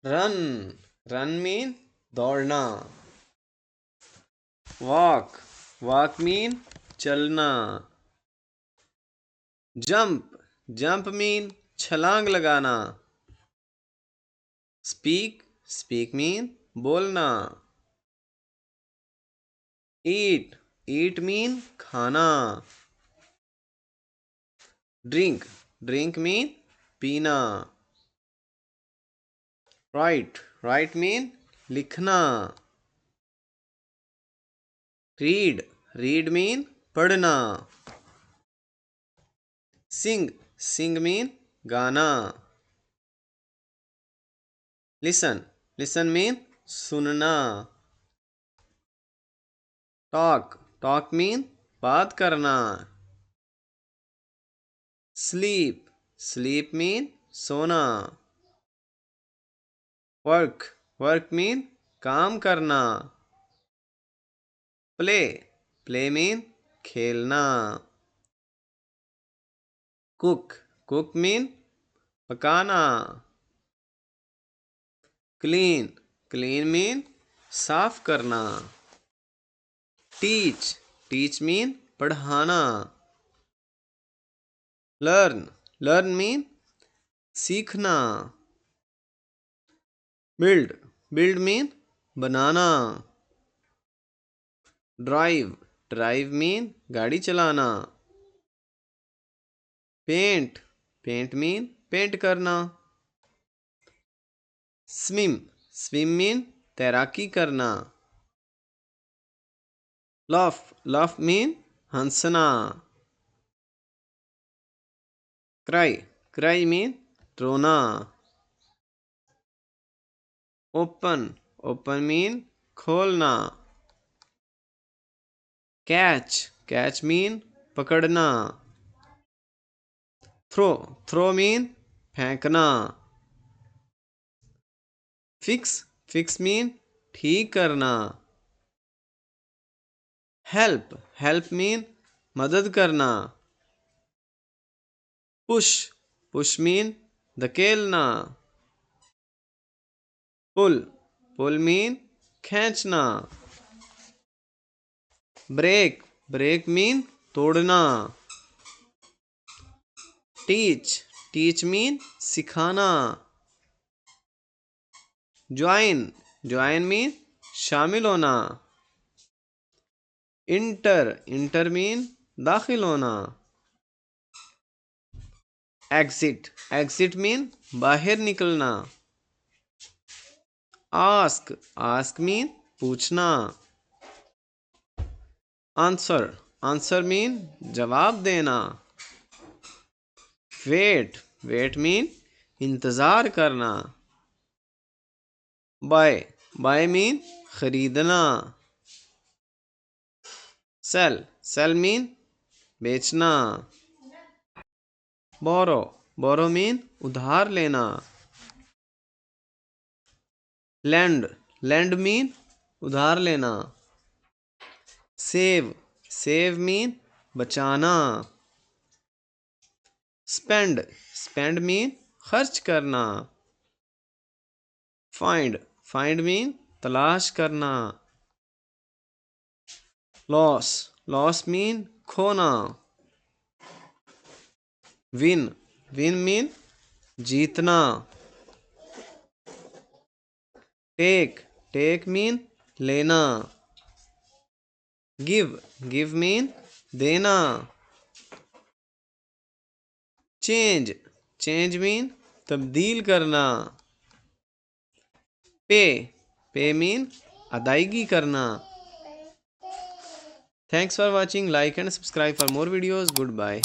Run, run mean दौड़ना। Walk, walk mean चलना। Jump, jump mean छलांग लगाना। स्पीक, स्पीक मीन बोलना। ईट, ईट मीन खाना। ड्रिंक, ड्रिंक मीन पीना। राइट, राइट मीन लिखना। रीड, रीड मीन पढ़ना। सिंग, सिंग मीन गाना। लिसन, लिसन मीन सुनना। टॉक, टॉक मीन बात करना। स्लीप, स्लीप मीन सोना। वर्क, वर्क मीन काम करना। प्ले, प्ले मीन खेलना। कुक, कुक मीन पकाना। क्लीन, क्लीन मीन साफ करना। टीच, टीच मीन पढ़ाना। लर्न, लर्न मीन सीखना। बिल्ड, बिल्ड मीन बनाना। ड्राइव, ड्राइव मीन गाड़ी चलाना। पेंट, पेंट मीन पेंट करना। स्विम, स्विम मीन तैराकी करना। लाफ, लाफ मीन हंसना। क्राई, क्राई मीन रोना। ओपन, ओपन मीन खोलना। कैच, कैच मीन पकड़ना। थ्रो, थ्रो मीन फेंकना। फिक्स, फिक्स मीन ठीक करना। हेल्प, हेल्प मीन मदद करना। पुश, पुश मीन धकेलना। पुल, पुल मीन खींचना। ब्रेक, ब्रेक मीन तोड़ना। टीच, टीच मीन सिखाना। ज्वाइन, ज्वाइन मीन शामिल होना। इंटर, इंटर मीन दाखिल होना। एग्जिट, एग्जिट मीन बाहर निकलना। आस्क, आस्क मीन पूछना। आंसर, आंसर मीन जवाब देना। वेट, वेट मीन इंतजार करना। बाय, बाय मीन खरीदना। सेल, सेल मीन बेचना। बोरो, बोरो मीन उधार लेना। लैंड, लैंड मीन उधार लेना। सेव, सेव मीन बचाना। स्पेंड, स्पेंड मीन खर्च करना। फाइंड, फाइंड मीन तलाश करना। लॉस, लॉस मीन खोना। विन, विन मीन जीतना। टेक, टेक मीन लेना। गिव, गिव मीन देना। चेंज, चेंज मीन तब्दील करना। पे, पे मीन अदायगी करना। Thanks for watching, like and subscribe for more videos. Good bye.